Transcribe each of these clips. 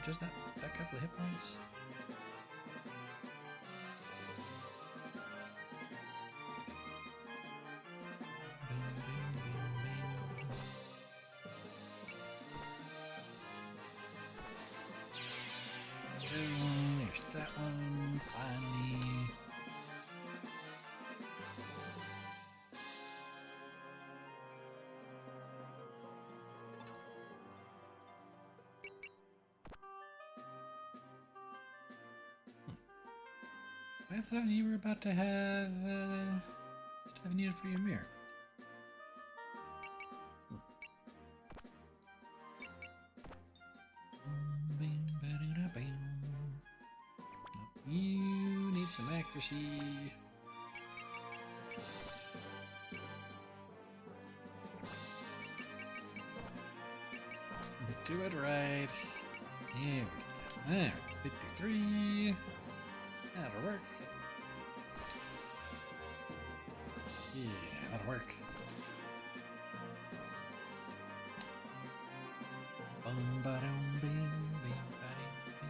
just that couple of hit points. There's that one, finally. I thought you were about to have needed for your mirror. You need some accuracy. Do it right. Here we go. There, 53. That'll work. Yeah, that'll work. Bum ba dum bing bing ba ding bing.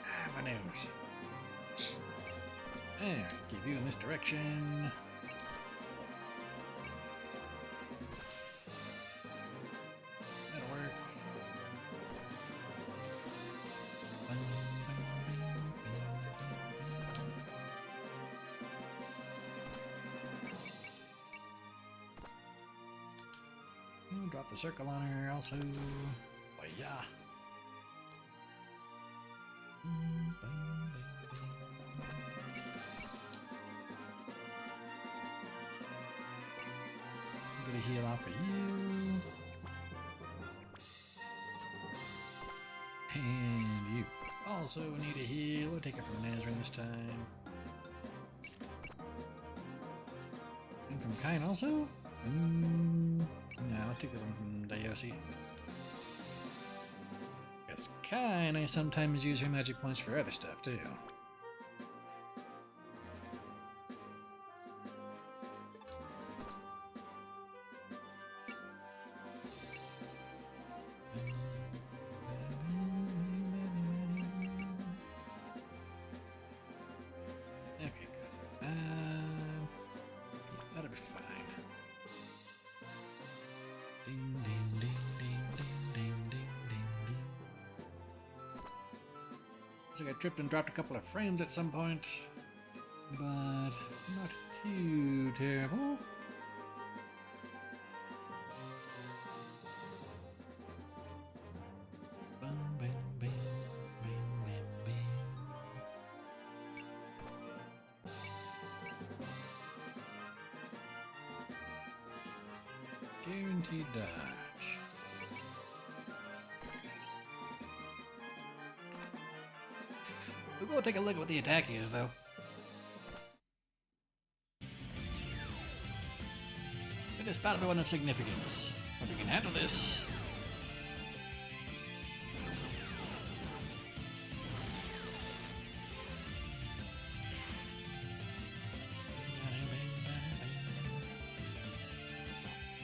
Ah, my nose. There, give you a misdirection. That'll work. Drop the circle on her also. Oh yeah. I'm gonna heal out for you. And you also need a heal. We'll take it from Nazrin this time. And from Kine also? No, I'll take the one from Dayosi. Because Kine, I sometimes use her magic points for other stuff too. Okay, good. That'll be fine. Ding, ding, ding, ding, ding, ding, ding, ding, ding. Looks like I tripped and dropped a couple of frames at some point, but not too terrible. Bum, bam, bam, bam, bam, bam. Guaranteed dodge. We will take a look at what the attack is, though. It is spotted one of significance. Hope you can handle this.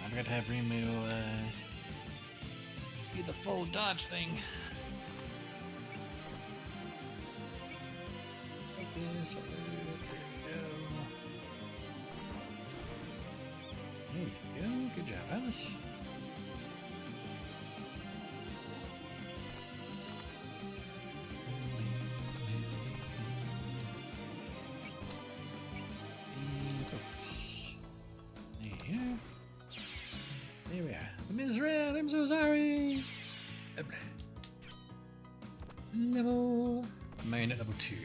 I'm gonna have Rimu do the full dodge thing. Like this, there you go. Good job, Alice. And focus. There. There we are. The Mizrael, I'm so sorry. Level. Main at level 2.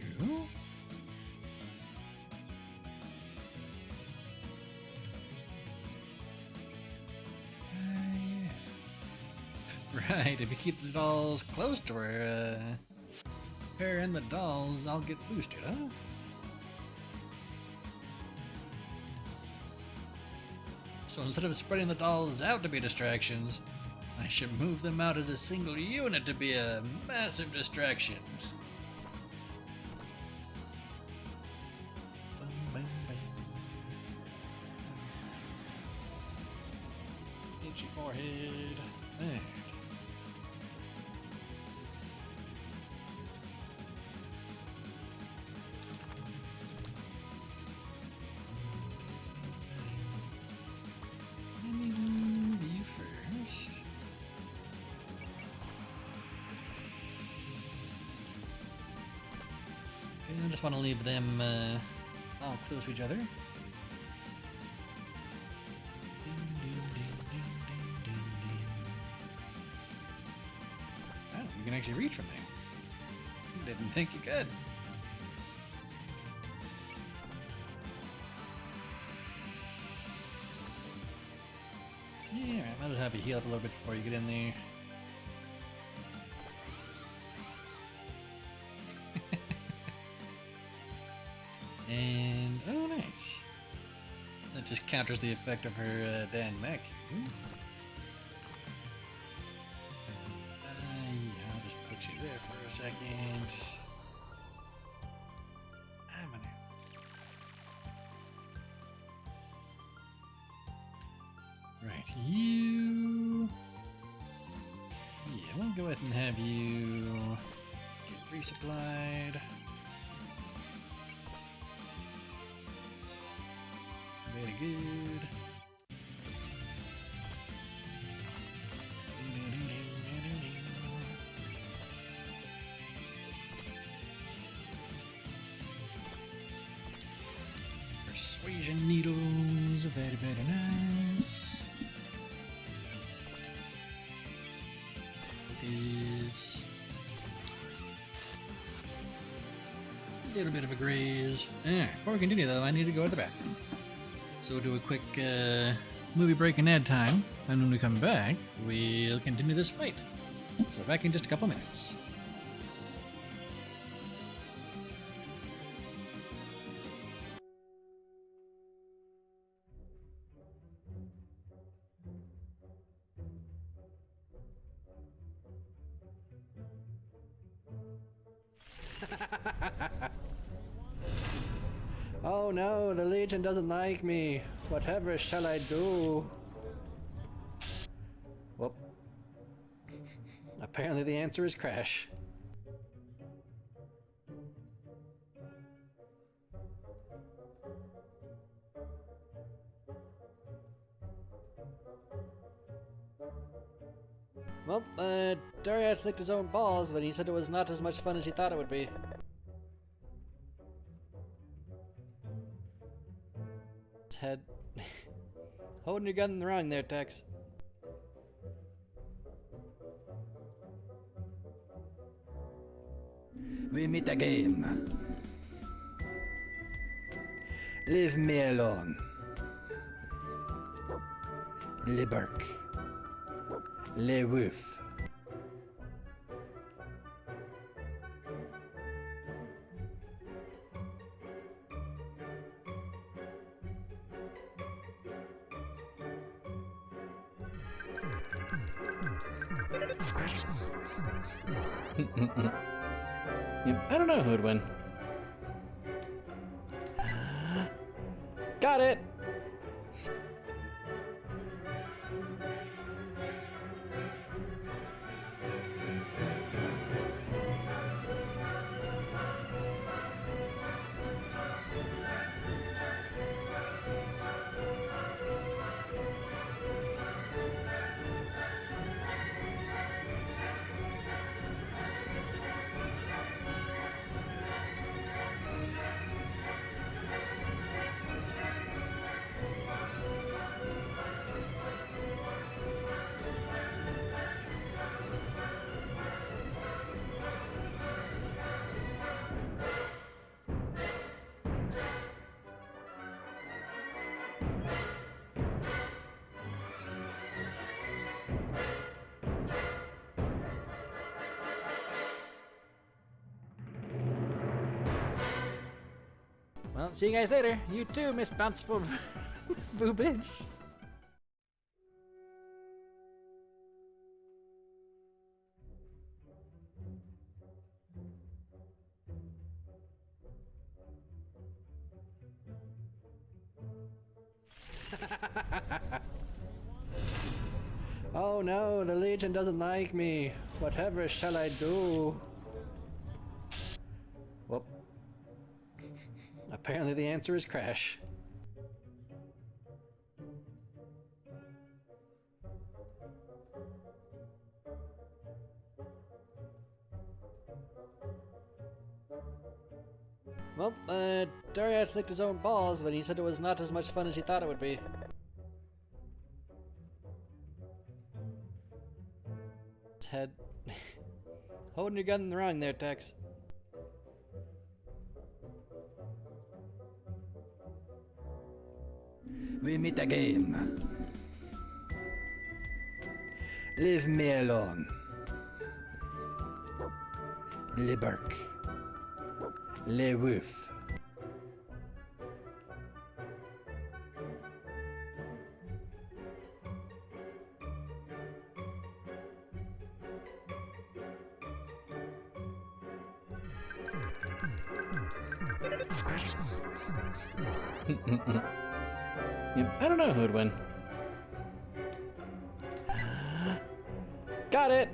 Right, if you keep the dolls close to her, her and the dolls, I'll get boosted, huh? So instead of spreading the dolls out to be distractions, I should move them out as a single unit to be a massive distraction. forehead. There. Let me move you first. Okay, I just want to leave them all close to each other. Oh, you can actually reach from there. Didn't think you could. Yeah, might as well have you heal up a little bit before you get in there. And, oh nice. That just counters the effect of her Dan mech. Yeah, I'll just put you there for a second. I'm gonna... Right, you... Yeah, we'll go ahead and have you get resupplied. Very good. Persuasion needles, very, very nice. Is a little bit of a graze. Before we continue though, I need to go to the bathroom. So we'll do a quick movie break and ad time, and when we come back, we'll continue this fight. So back in just a couple minutes. Oh no, the Legion doesn't like me. Whatever shall I do? Well, apparently the answer is crash. Well, Darius licked his own balls, but he said it was not as much fun as he thought it would be. Head. Holding your gun wrong there, Tex. We meet again. Leave me alone. Le Burke. Le Wolf. I don't know who would win. Got it! Well, see you guys later. You too, Miss Bountiful Boobage. Oh no, the Legion doesn't like me. Whatever shall I do? Well, apparently the answer is crash. Well, Darius licked his own balls, but he said it was not as much fun as he thought it would be. Head. Holding your gun wrong there, Tex. We meet again. Leave me alone. Le Burke. Le Wolf. I don't know who would win. Got it!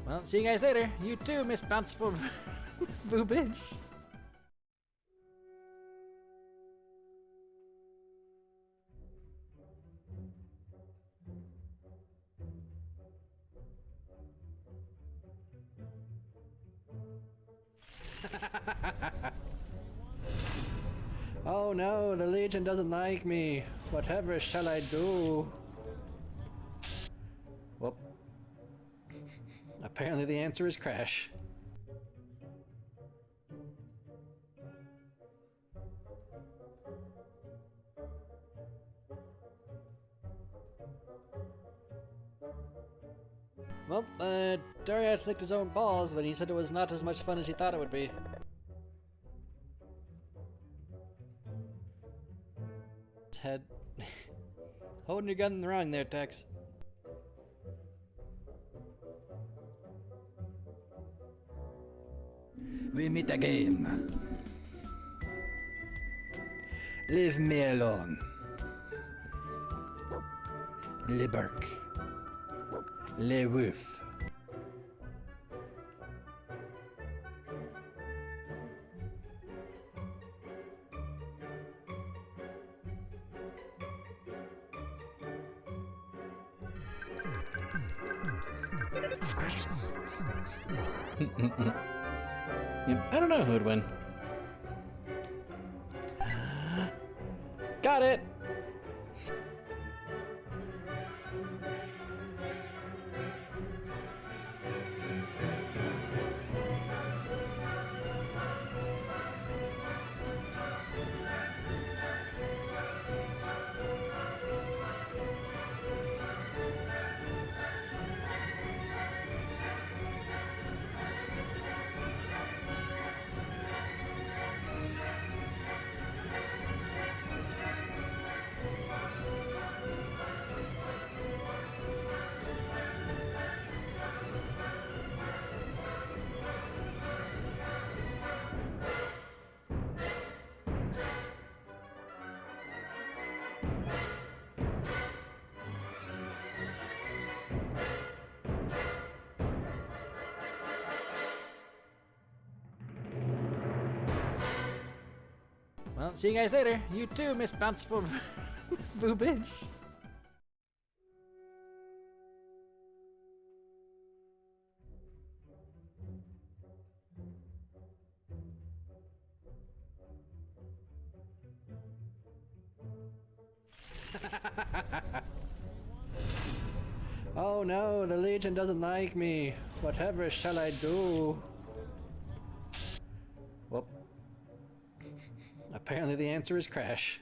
Well, see you guys later. You too, Miss Bountiful Boobage. Oh no, the Legion doesn't like me. Whatever shall I do? Well, apparently the answer is crash. Well, Darius licked his own balls, but he said it was not as much fun as he thought it would be. Head. Holding your gun wrong there, Tex. We meet again. Leave me alone. Le Burke. Le Wolf. I don't know who would win. Got it! Well, see you guys later. You too, Miss Bountiful Boobage. Oh no, the Legion doesn't like me. Whatever shall I do? Well, apparently the answer is crash.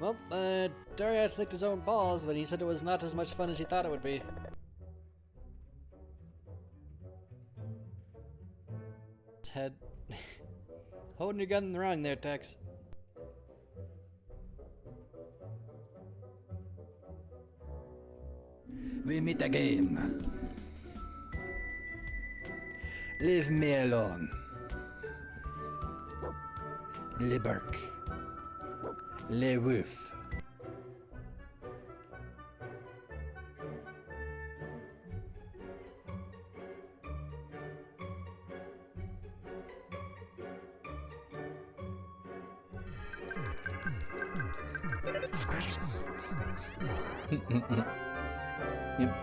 Well, Darius licked his own balls, but he said it was not as much fun as he thought it would be. Head. Holding your gun wrong there, Tex. We meet again. Leave me alone. Le Burke. Le Wolf.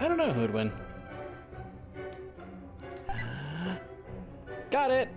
I don't know who'd win. Got it!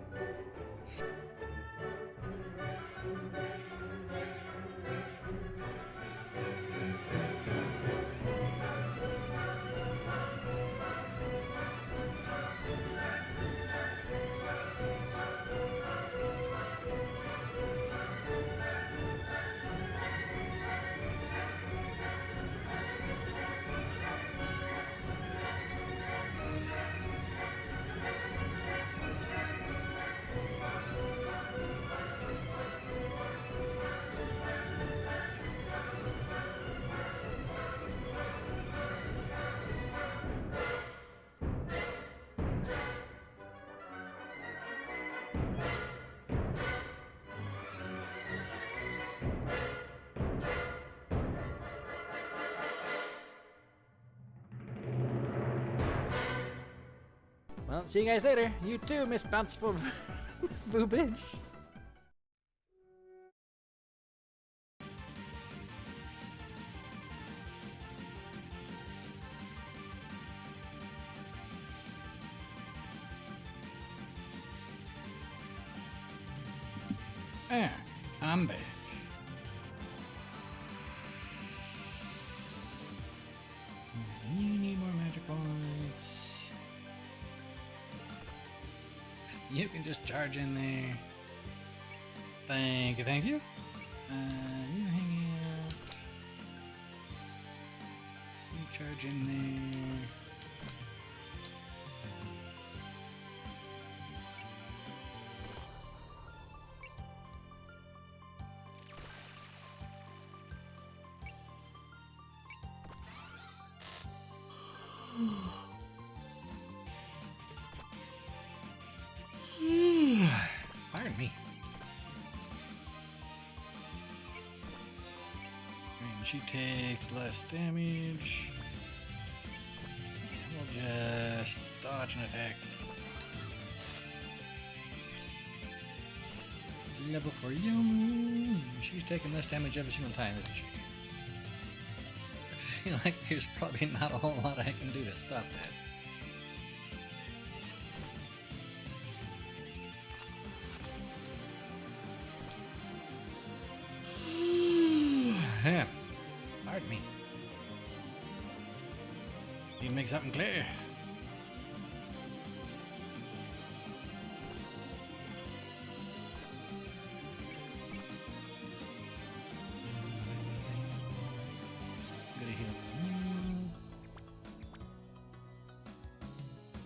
Well, see you guys later. You too, Miss Bountiful Boobage. I'm back. You need more magic points. You can just charge in there. Thank you, thank you. You hang out. You charge in there. Pardon me. And she takes less damage. We'll just dodge an attack. Level for you. She's taking less damage every single time, isn't she? I feel like there's probably not a whole lot I can do to stop that. Yeah. Pardon me. Need to make something clear. Gotta heal.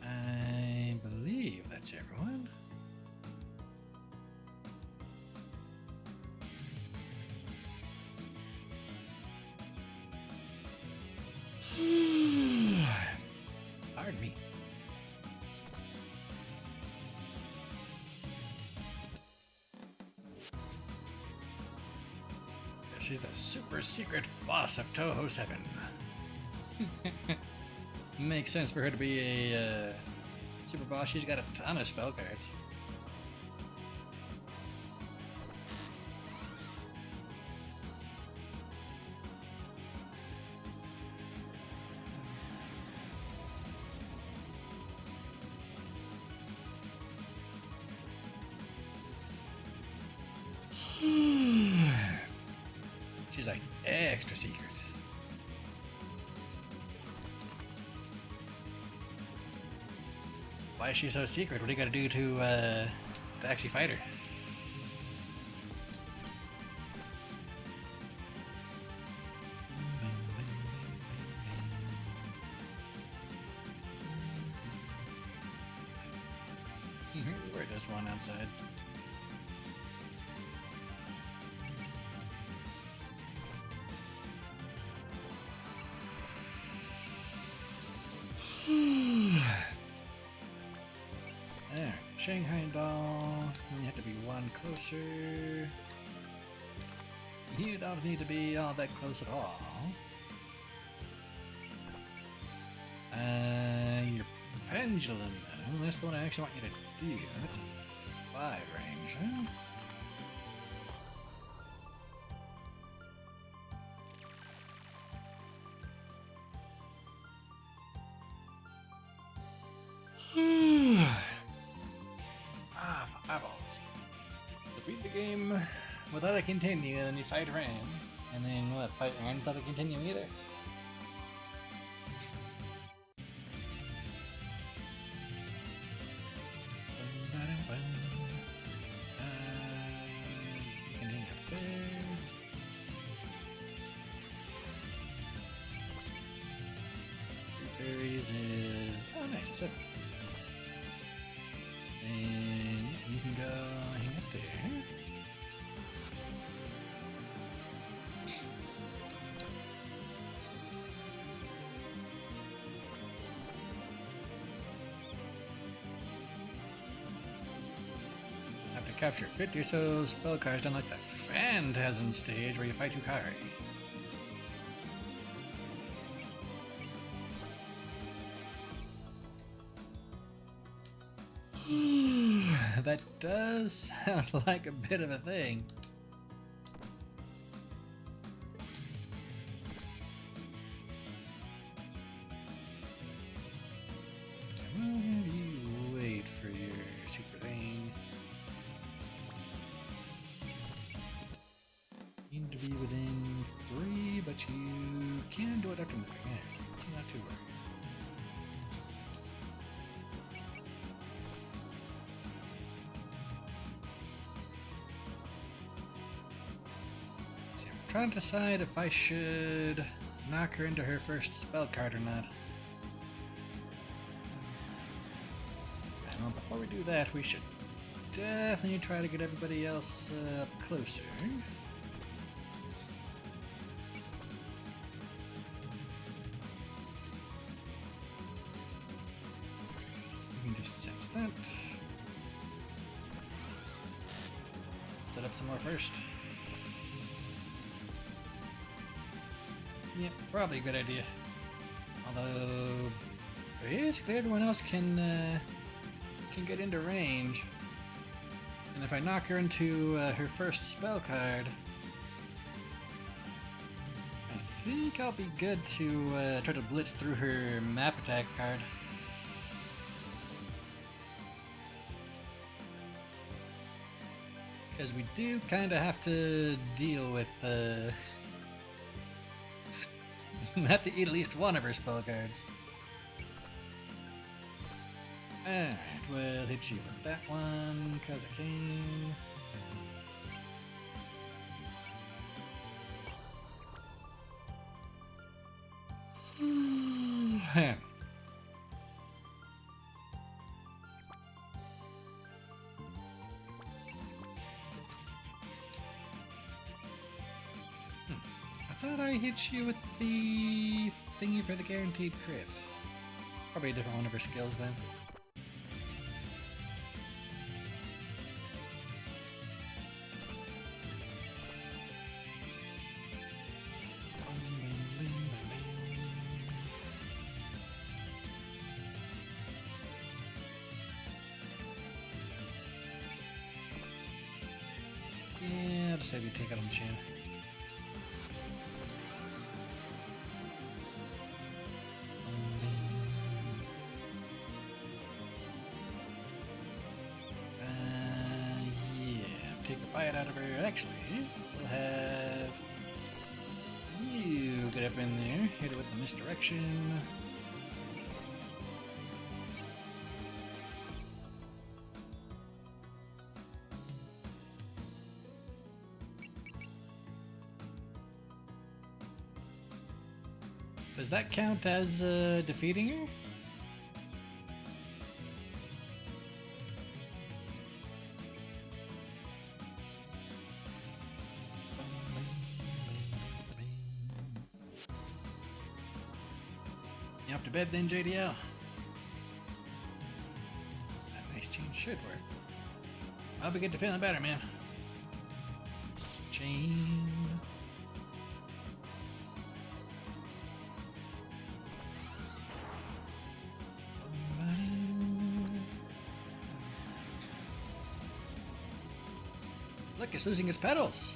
I believe that's everyone. Pardon me. She's the super secret boss of Toho 7. Makes sense for her to be a super boss. She's got a ton of spell cards. She's like extra secret. Why is she so secret? What do you gotta do to actually fight her? Where there's one outside. There, Shanghai doll. You have to be one closer. You don't need to be all that close at all. Your pendulum, though. That's the one I actually want you to do. That's a 5 range, huh? Eyeballs. So beat the game without a continue, and then you fight Ran. And then what? Fight Ran without a continue either? Continue up there. Three berries is... oh, nice, 7. And you can go hang up there. After capture 50 or so spell cards, done like the Phantasm stage where you fight Yukari. That does sound like a bit of a thing. I will have you wait for your super thing. You need to be within 3, but you can do it after moving. Yeah, so not too worried. Trying to decide if I should knock her into her first spell card or not. Well, before we do that, we should definitely try to get everybody else up closer. We can just sense that. Set up some more first. Yep, probably a good idea. Although, basically everyone else can get into range. And if I knock her into her first spell card, I think I'll be good to try to blitz through her map attack card. Because we do kind of have to deal with have to eat at least one of her spell cards. Alright, we'll hit you with that one, cause I can. I thought I hit you with the thingy for the guaranteed crit. Probably a different one of her skills then. Yeah, I'll just have you take out on the chin. take a bite out of her. Actually, we'll have you get up in there, hit it with the misdirection. Does that count as defeating her? You up to bed then, JDL? That nice chain should work. I'll be getting to feeling better, man. Chain. Look, it's losing its petals.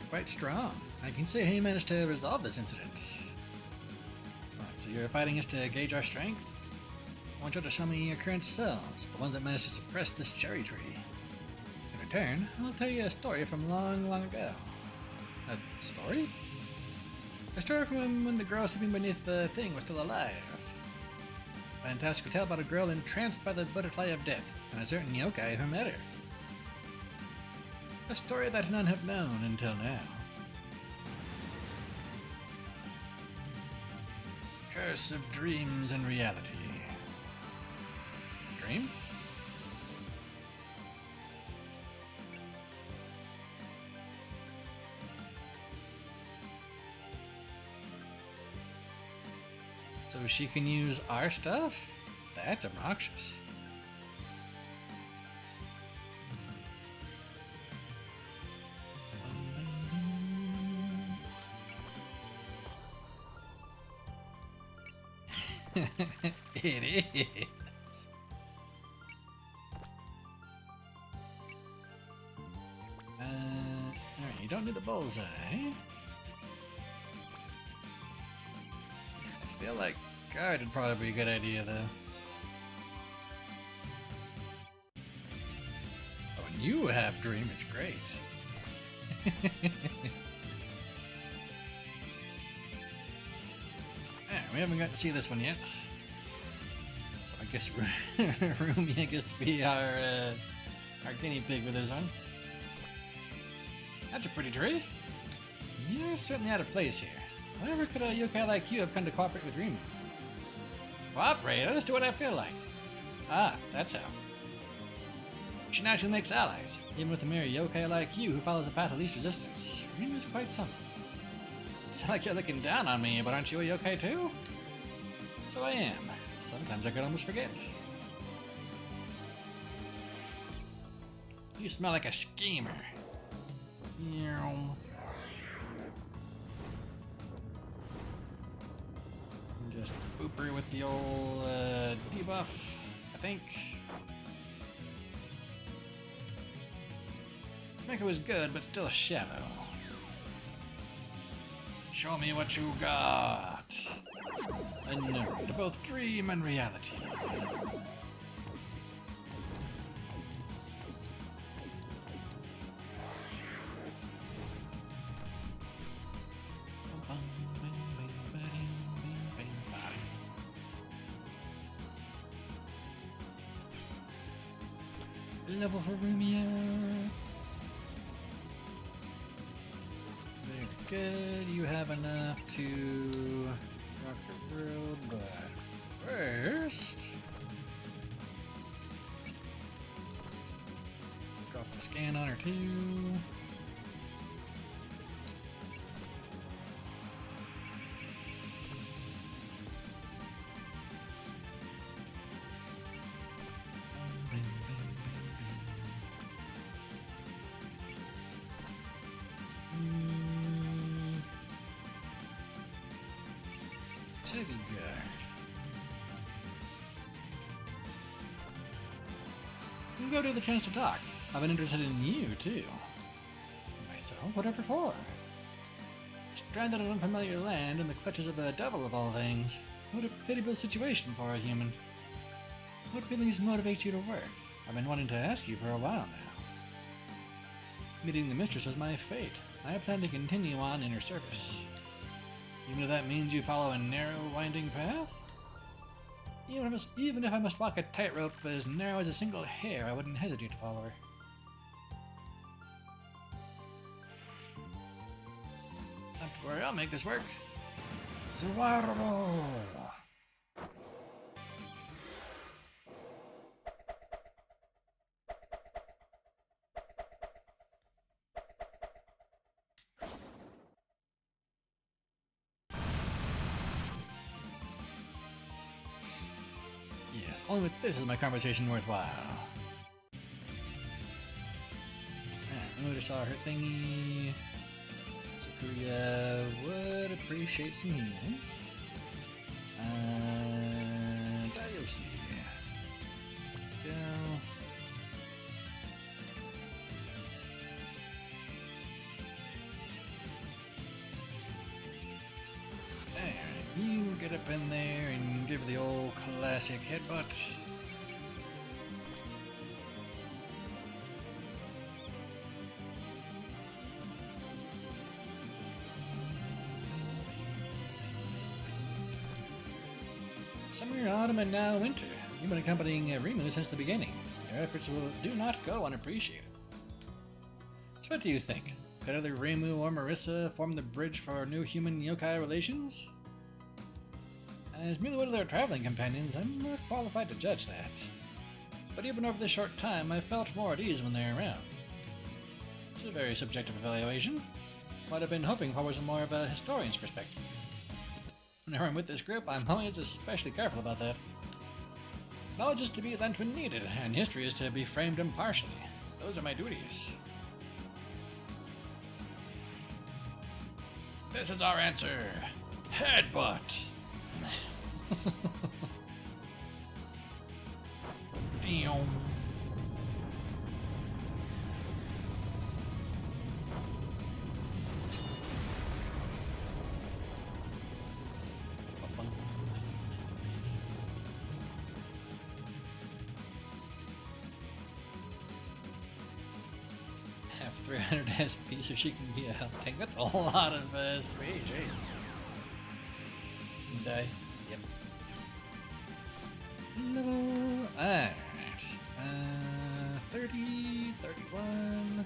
Quite strong. I can say he managed to resolve this incident. Right, so you're fighting us to gauge our strength? I want you to show me your current selves, the ones that managed to suppress this cherry tree. In return, I'll tell you a story from long, long ago. A story? A story from when the girl sleeping beneath the thing was still alive. A fantastic tale about a girl entranced by the butterfly of death, and a certain yokai who met her. A story that none have known until now. Curse of dreams and reality. Dream? So she can use our stuff? That's obnoxious. It is. Alright, you don't need the bullseye. I feel like guard would probably be a good idea, though. Oh, and you have dream is great. We haven't got to see this one yet, so I guess Rumia gets to be our guinea pig with this one. That's a pretty tree. You're certainly out of place here. However could a yokai like you have come to cooperate with Rumia? Cooperate? I'll just do what I feel like. Ah, that's how. She naturally makes allies, even with a mere yokai like you who follows a path of least resistance. Rumia's quite something. Sound like you're looking down on me, but aren't you a yokai too? So I am. Sometimes I could almost forget. You smell like a schemer. Just boop her with the old debuff, I think. Mecha was good, but still shallow. Show me what you got. A node to both dream and reality. Level for Rumia. Good, you have enough to rock the world, but first, drop the scan on her too. Teddy guard. You go to the chance to talk. I've been interested in you too. Myself? Whatever for? Stranded on unfamiliar land in the clutches of the devil of all things. What a pitiable situation for a human. What feelings motivate you to work? I've been wanting to ask you for a while now. Meeting the mistress was my fate. I plan to continue on in her service. Even if that means you follow a narrow, winding path? Even if I must walk a tightrope as narrow as a single hair, I wouldn't hesitate to follow her. Not to worry, I'll make this work. Zawaro! Yes, only with this is my conversation worthwhile. I noticed saw her thingy. Sakuya would appreciate some heals. Dayoshi. Go. Alright, you get up in there and give the old classic headbutt. Summer, autumn, and now winter. You've been accompanying Rimu since the beginning. Your efforts do not go unappreciated. So what do you think? Could either Rimu or Marissa form the bridge for new human-yokai relations? As merely one of their traveling companions, I'm not qualified to judge that. But even over this short time, I felt more at ease when they're around. It's a very subjective evaluation. What I've been hoping for was more of a historian's perspective. Whenever I'm with this group, I'm always especially careful about that. Knowledge is to be lent when needed, and history is to be framed impartially. Those are my duties. This is our answer. Headbutt! Damn. Have 300 SP so she can be a health tank. That's a lot of SP. Jeez. Die. Yep. No. Alright. 30, 31.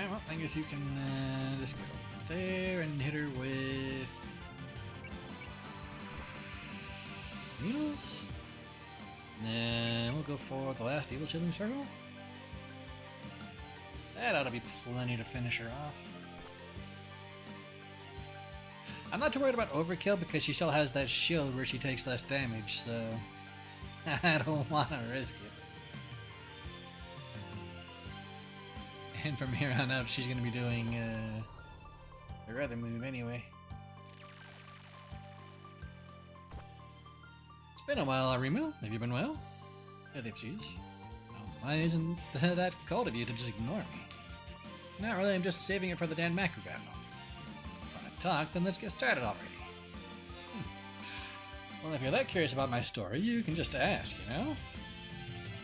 Well, I guess you can just go there and hit her with needles. Then we'll go for the last evil sealing circle. That ought to be plenty to finish her off. I'm not too worried about overkill because she still has that shield where she takes less damage, so I don't want to risk it. And from here on out, she's going to be doing her other move anyway. It's been a while, Rimu. Have you been well? Ellipses. Oh, why isn't that cold of you to just ignore me? Not really, I'm just saving it for the Danmaku battle. Want to talk? Then let's get started already. Well, if you're that curious about my story, you can just ask, you know?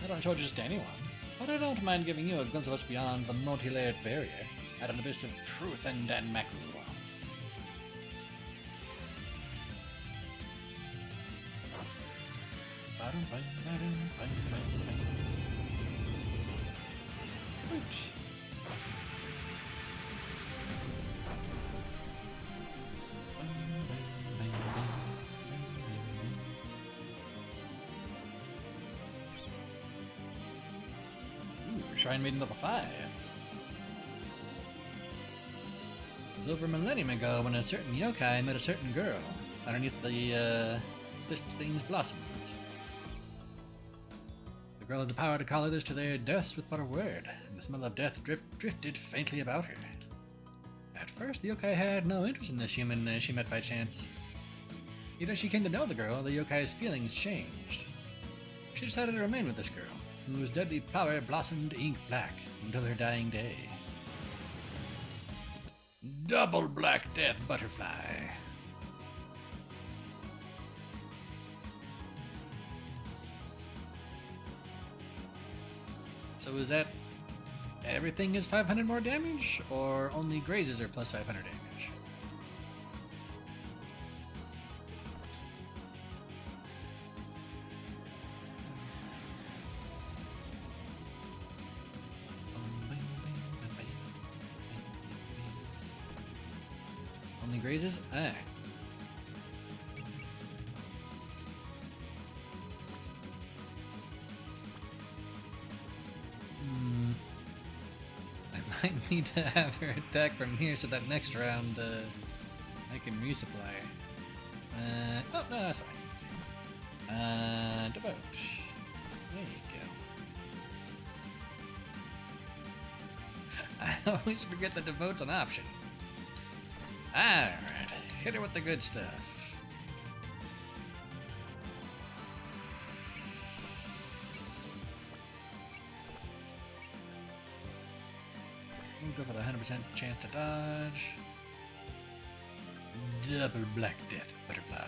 I don't show it just to anyone. But I don't mind giving you a glimpse of what's beyond the multi-layered barrier at an abyss of truth and Danmaku. Shrine Maiden level 5. It was over a millennium ago when a certain yokai met a certain girl underneath the Thistle's blossoms. The girl had the power to call others to their deaths with but a word, and the smell of death drifted faintly about her. At first, the yokai had no interest in this human she met by chance. Yet as she came to know the girl, the yokai's feelings changed. She decided to remain with this girl, whose deadly power blossomed ink black until her dying day. Double Black Death Butterfly. So is that everything is 500 more damage, or only grazes are plus 500 damage? Only grazes? Alright. I might need to have her attack from here so that next round I can resupply. Oh, no, that's fine. Devote. There you go. I always forget that devote's an option. Alright, hit her with the good stuff. We'll go for the 100% chance to dodge. Double Black Death Butterfly.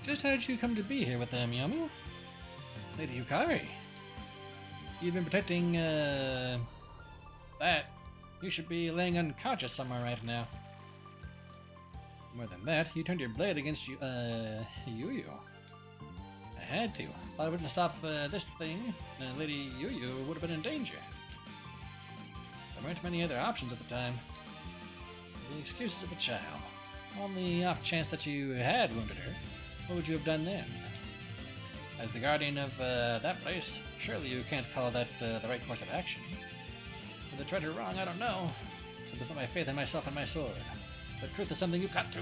Just how did you come to be here with them, Yomu? Lady Yukari? You've been protecting, that. You should be laying unconscious somewhere right now. More than that, you turned your blade against Yuyu. I had to. If I wouldn't stop this thing, Lady Yuyu would have been in danger. There weren't many other options at the time. The excuses of a child. On the off chance that you had wounded her, what would you have done then? As the guardian of that place, surely you can't call that the right course of action. Whether it's right or wrong, I don't know. So to put my faith in myself and my sword. But truth is something you've got to.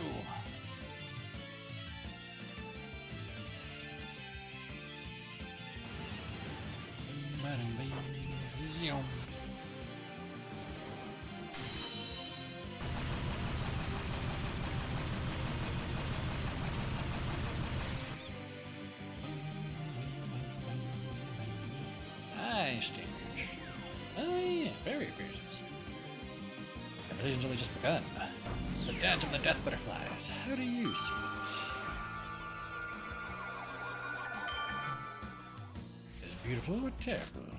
Zoom. Nice damage. Oh yeah, very appearance. The collision's only just begun. The dance of the death butterflies. How do you see it? Is it beautiful or terrible?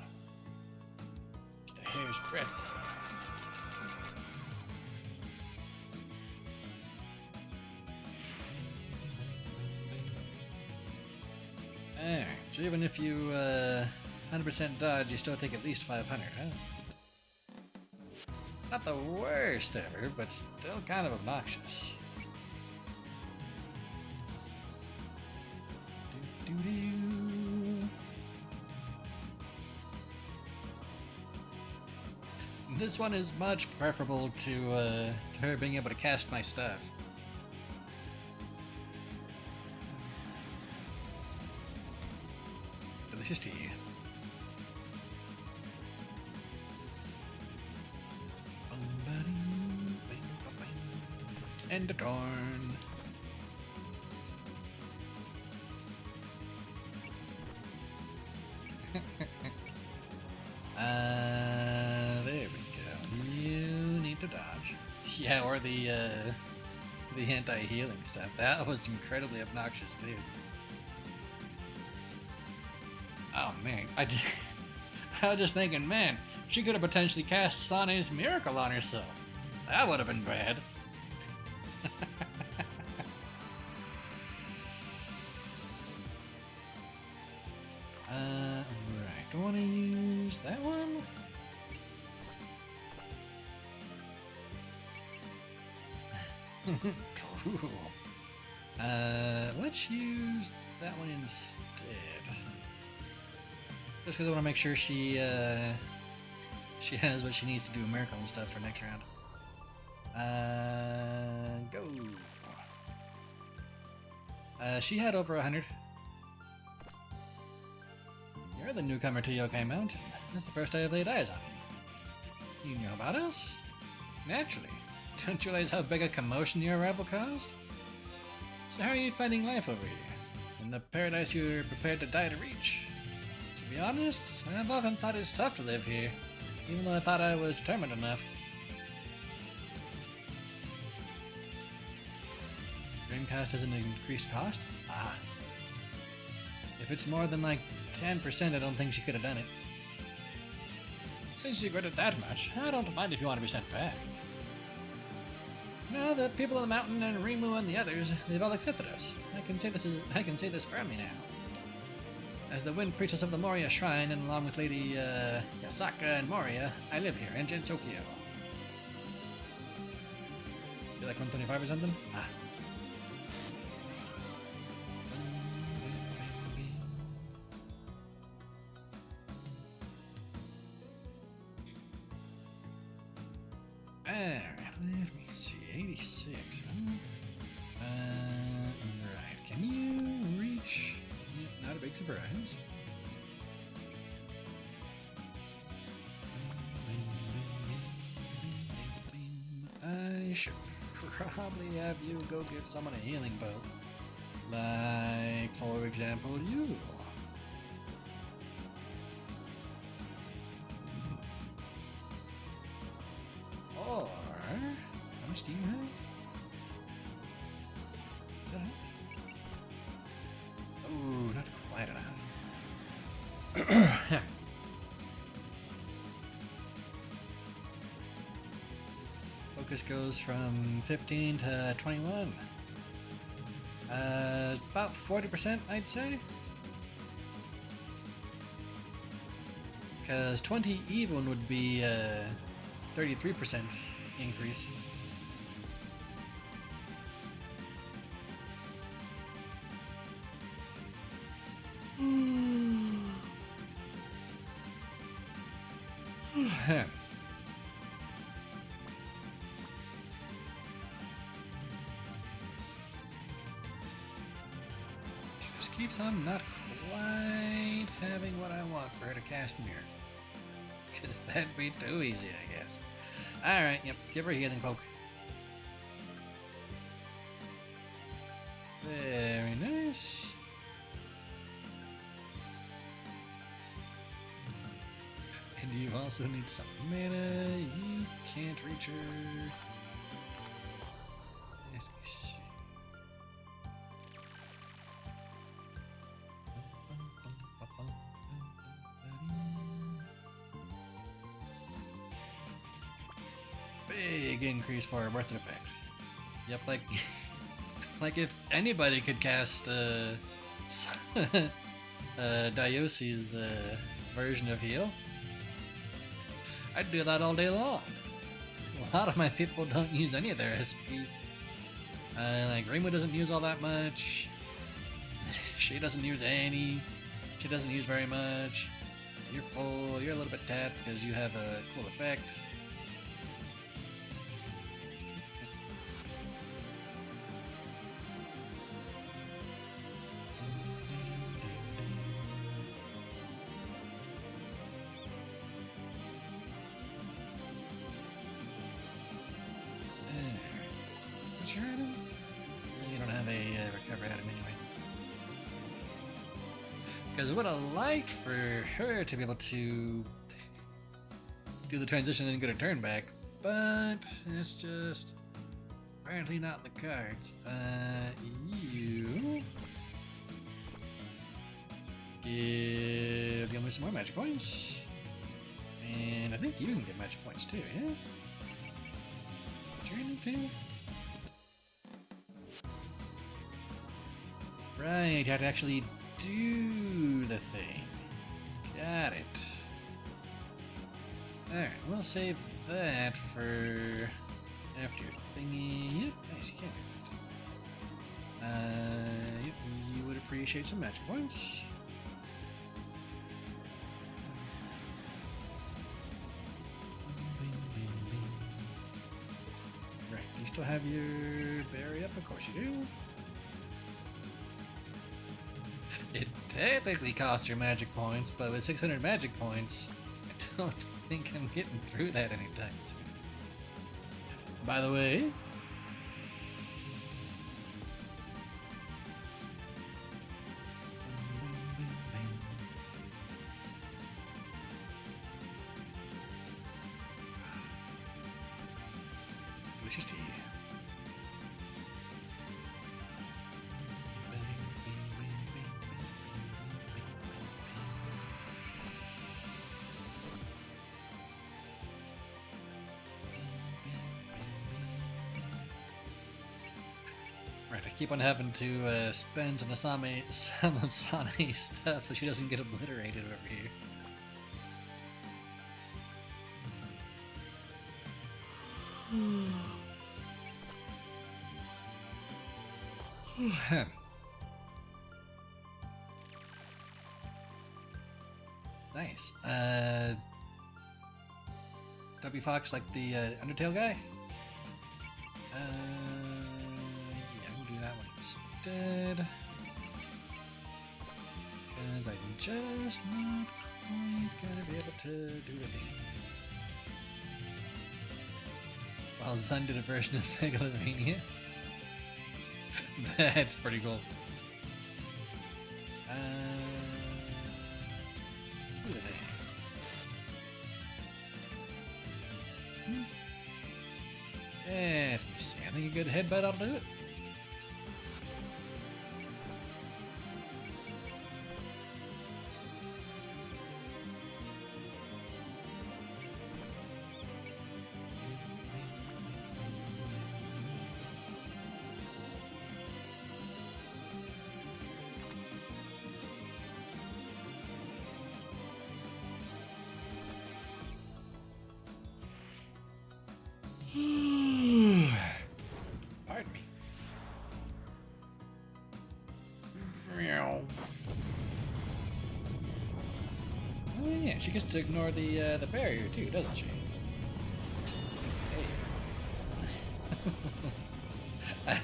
Just a hair's breadth. Alright, so even if you 100% dodge, you still take at least 500, huh? Not the worst ever, but still kind of obnoxious. This one is much preferable to her being able to cast my stuff. Delicious tea. And a darn. There we go. You need to dodge. Yeah, or the anti-healing stuff. That was incredibly obnoxious too. Oh man, I was just thinking, man, she could have potentially cast Sane's miracle on herself. That would have been bad. Right. Do I want to use that one? Cool. Let's use that one instead. Just because I want to make sure she has what she needs to do a miracle and stuff for next round. Go. She had over 100. You're the newcomer to Yokai Mountain. This is the first I have laid eyes on you. You know about us? Naturally. Don't you realize how big a commotion your arrival caused? So how are you finding life over here? In the paradise you're prepared to die to reach? To be honest, I've often thought it's tough to live here, even though I thought I was determined enough. Dreamcast is an increased cost? Ah, If it's more than like 10%, I don't think she could have done it. Since you regret it that much, I don't mind if you want to be sent back. No, the people of the mountain and Rimu and the others, they've all accepted us. I can say this firmly now. As the Wind Priestess of the Moria Shrine, and along with Lady Yasaka and Moria, I live here in Tokyo. Feel like 125 or something? Ah. Alright, let me see. 86, huh? Right. Can you reach? Yeah, not a big surprise. I should probably have you go give someone a healing bow. Like, for example, you. Or, how much do you have? Is that enough? Oh, not quite enough. Focus goes from 15 to 21. About 40%, I'd say. Because 20 even would be 33% increase. Just keeps on not quite having what I want for her to cast mirror. Because that'd be too easy, I guess. Alright, yep, give her a healing poke. Very nice. And you also need some mana. You can't reach her. Let me see. Big increase for a worth effect. Yep, like if anybody could cast Diosi's version of heal, I'd do that all day long. A lot of my people don't use any of their SPs. Like Rimu doesn't use all that much. She doesn't use any. She doesn't use very much. You're full. You're a little bit tapped because you have a cool effect. You don't have a recovery item anyway. Because I would have liked for her to be able to do the transition and get a turn back, but it's just apparently not in the cards. You give me some more magic points, and I think you can get magic points too, yeah? Turn too. Right, you have to actually do the thing. Got it. Alright, we'll save that for after your thingy. Yep, nice, you can do that. Yep, you would appreciate some magic points. Right, you still have your berry up? Of course you do. It technically costs your magic points, but with 600 magic points, I don't think I'm getting through that anytime soon. By the way, delicious tea. keep on having to spend some of Sane's stuff so she doesn't get obliterated over here. Nice. W Fox like the Undertale guy? Yeah, we'll do that one instead. Because I'm just not quite gonna be able to do the thing. While Zun did a version of Megalomania. That's pretty cool. Let's do the thing. Let me see. I think a good headbutt ought to do it. Pardon me. Oh yeah, she gets to ignore the barrier too, doesn't she? Hey.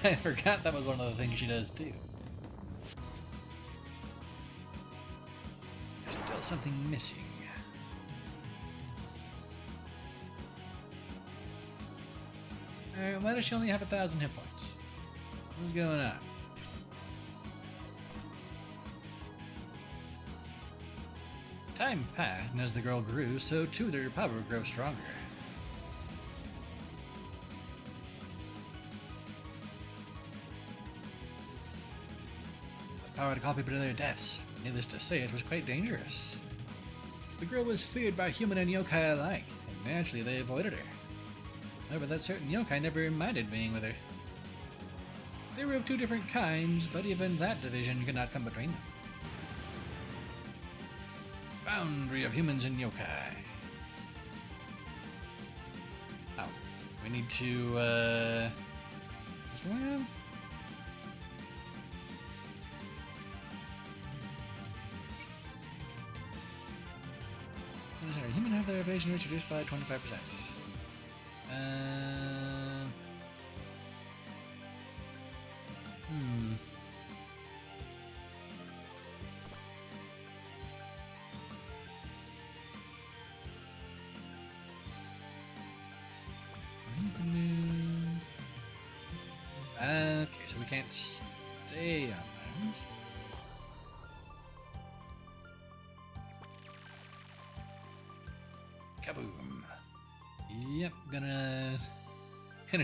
I forgot that was one of the things she does too. There's still something missing. Why does she only have 1,000 hit points? What's going on? Time passed, and as the girl grew, so too did her power grow stronger. The power to call people to their deaths. Needless to say, it was quite dangerous. The girl was feared by human and yokai alike, and naturally they avoided her. However, that certain yokai never minded being with her. They were of two different kinds, but even that division could not come between them. Boundary of humans and yokai. Oh, we need to, what's going on? Human have their evasion rate reduced by 25%. Okay, so we can't stay on those. Kaboom. Yep, gonna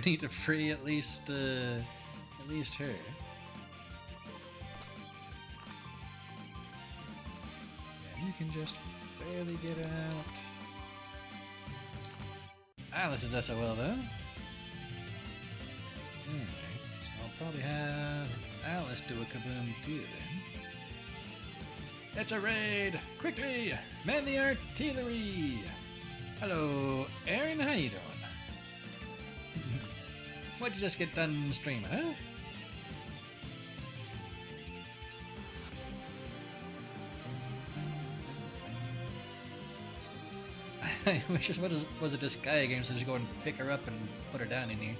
need to free at least her. Yeah, you can just barely get out. Alice is SOL though. Alright, so I'll probably have Alice do a kaboom too then. It's a raid! Quickly! Man the artillery! Hello, Aaron, how you doing? What'd you just get done streaming, huh? I wish this was a Disgaea game, so just go and pick her up and put her down in here.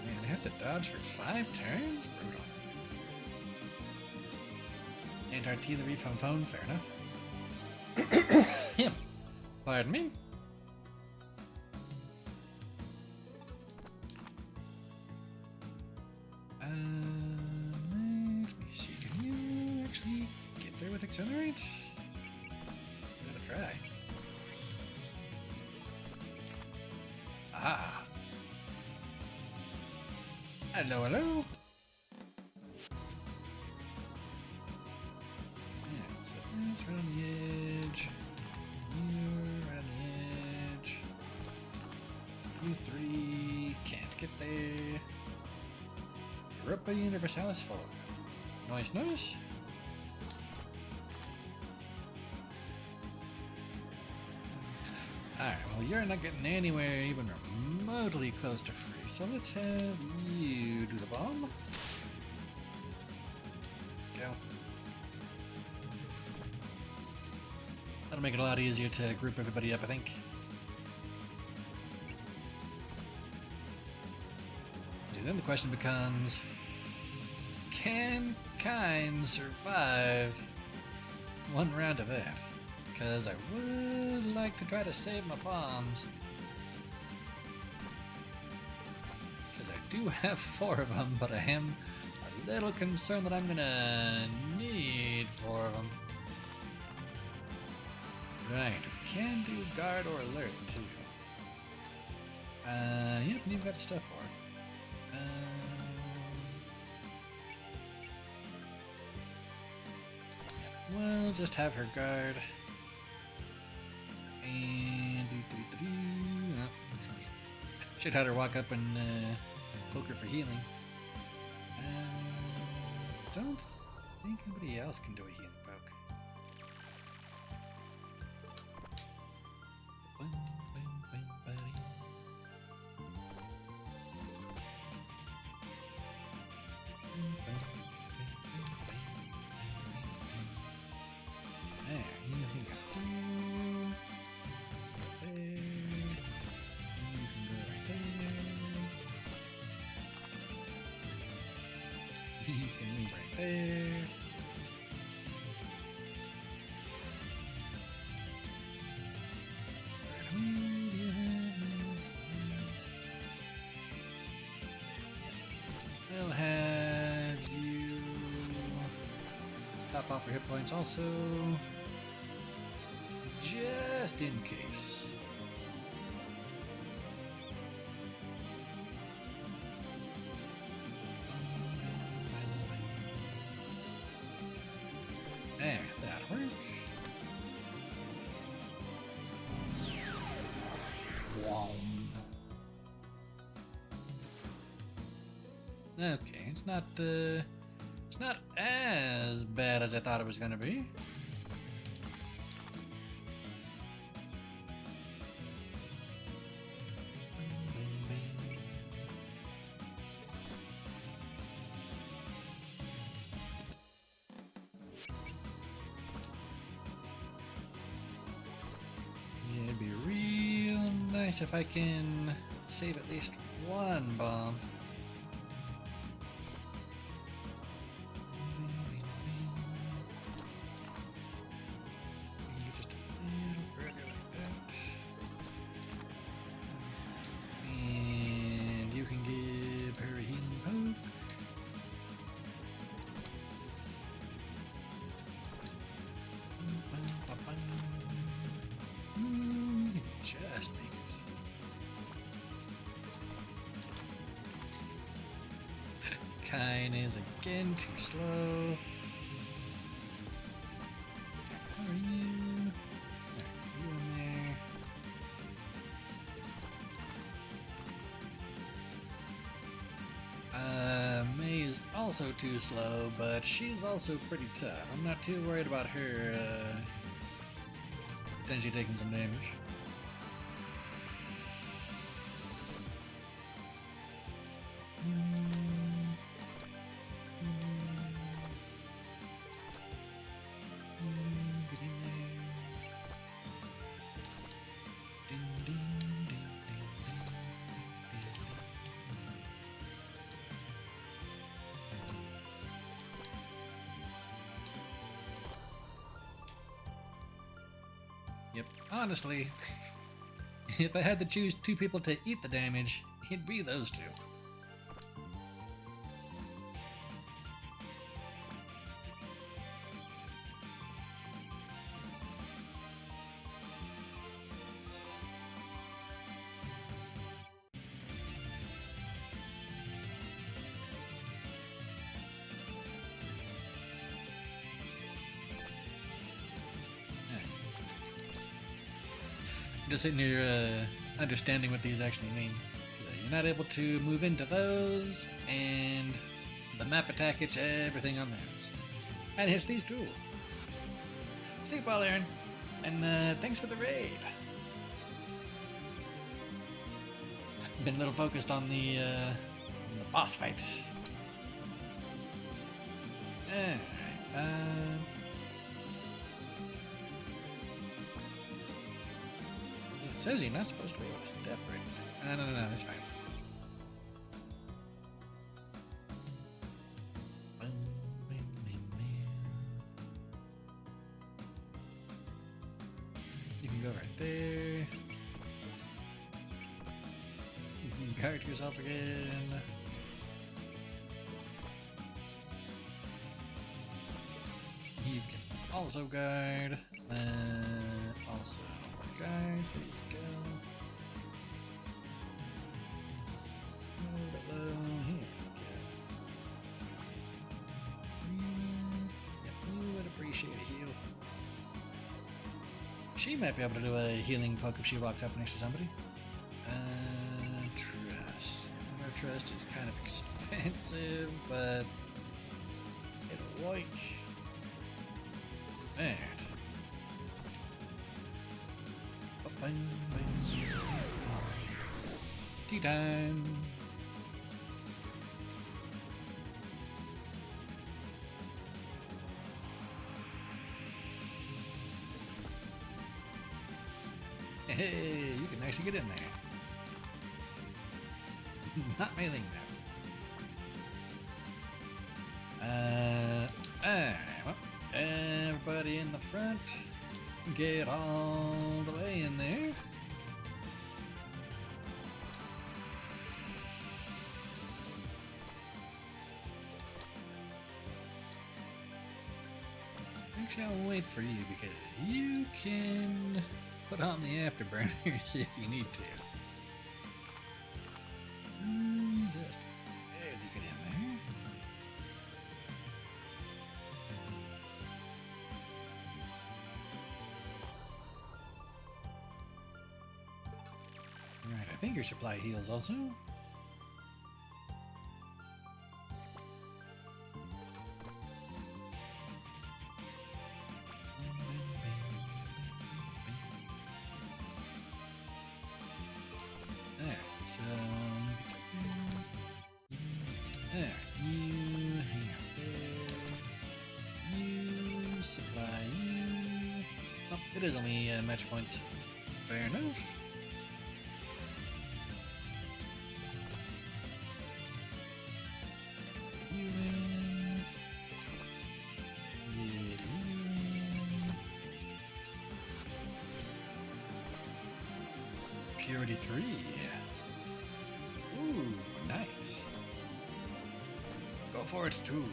Man, I have to dodge for 5 turns? Brutal. And artillery from phone, fair enough. Yeah. Pardon me? Let me see, can you actually get there with Accelerate? Give it a try. Ah. Hello, hello. Yeah, so that's right on the edge. You're right on the edge. You 3 Europa Universalis for. Nice, nice. Alright, well, you're not getting anywhere even remotely close to free, so let's have you do the bomb. Go. That'll make it a lot easier to group everybody up, I think. So then the question becomes, can Kine survive one round of that? Because I would like to try to save my bombs. Because I do have 4 of them, but I am a little concerned that I'm gonna need 4 of them. Right, we can do guard or alert too. Yep, you've got the stuff for it. We'll just have her guard. And oh. Should have her walk up and poke her for healing. Don't think anybody else can do a healing poke. There, you can go through. There. You can go right there. You can move right there. I'll have you top off your hit points also, just in case. There, that'll work. Wow. Okay, it's not as bad as I thought it was gonna be. Yeah, it'd be real nice if I can save at least one bomb. Just a little further like that. And you can give her a healing poke. Just make it. Kine is again too slow. How are you? You in there? May is also too slow, but she's also pretty tough. I'm not too worried about her potentially taking some damage. Get in there. Ding, ding, ding, ding, ding, ding. Yep, honestly, if I had to choose 2 people to eat the damage, it'd be those 2. I'm just sitting here understanding what these actually mean. So you're not able to move into those, and The map attack hits everything on theirs. And hits these too. Sleep well, Aaron. And thanks for the raid. Been a little focused on the boss fight. Alright, it says you're not supposed to be able to step right. No, that's fine. You can go right there. You can guard yourself again. You can also guard. Also guard. There you go. Move it low. Here we go. Yep, you would appreciate a heal. She might be able to do a healing poke if she walks up next to somebody. Trust. Our trust is kind of expensive, but it'll work. Alright. Bang, bang. Tea time. Hey, you can actually get in there. Not my thing now. Alright, well, everybody in the front, get all the way in there. Actually, I'll wait for you because you can put on the afterburners if you need to. Just barely get in there. Alright, I think your supply heals also. You hang out there. You supply you. Oh, it is only match points. Fair enough. You in. You in. Purity 3. Ooh, nice. Go for it too.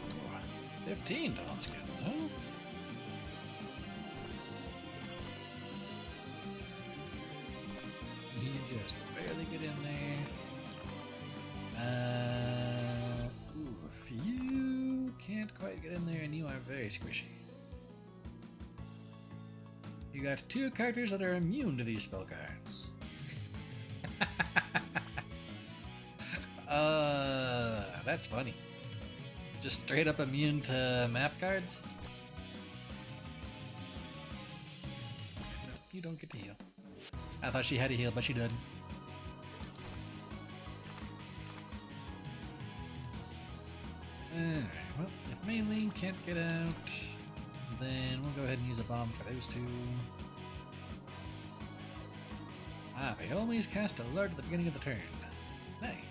15 dot skills, huh? You just barely get in there. Ooh, you can't quite get in there and you are very squishy. You got 2 characters that are immune to these spell cards. That's funny. Just straight up immune to map cards? No, you don't get to heal. I thought she had to heal, but she didn't. Alright, well, if main lane can't get out, then we'll go ahead and use a bomb for those 2. They always cast alert at the beginning of the turn. Nice.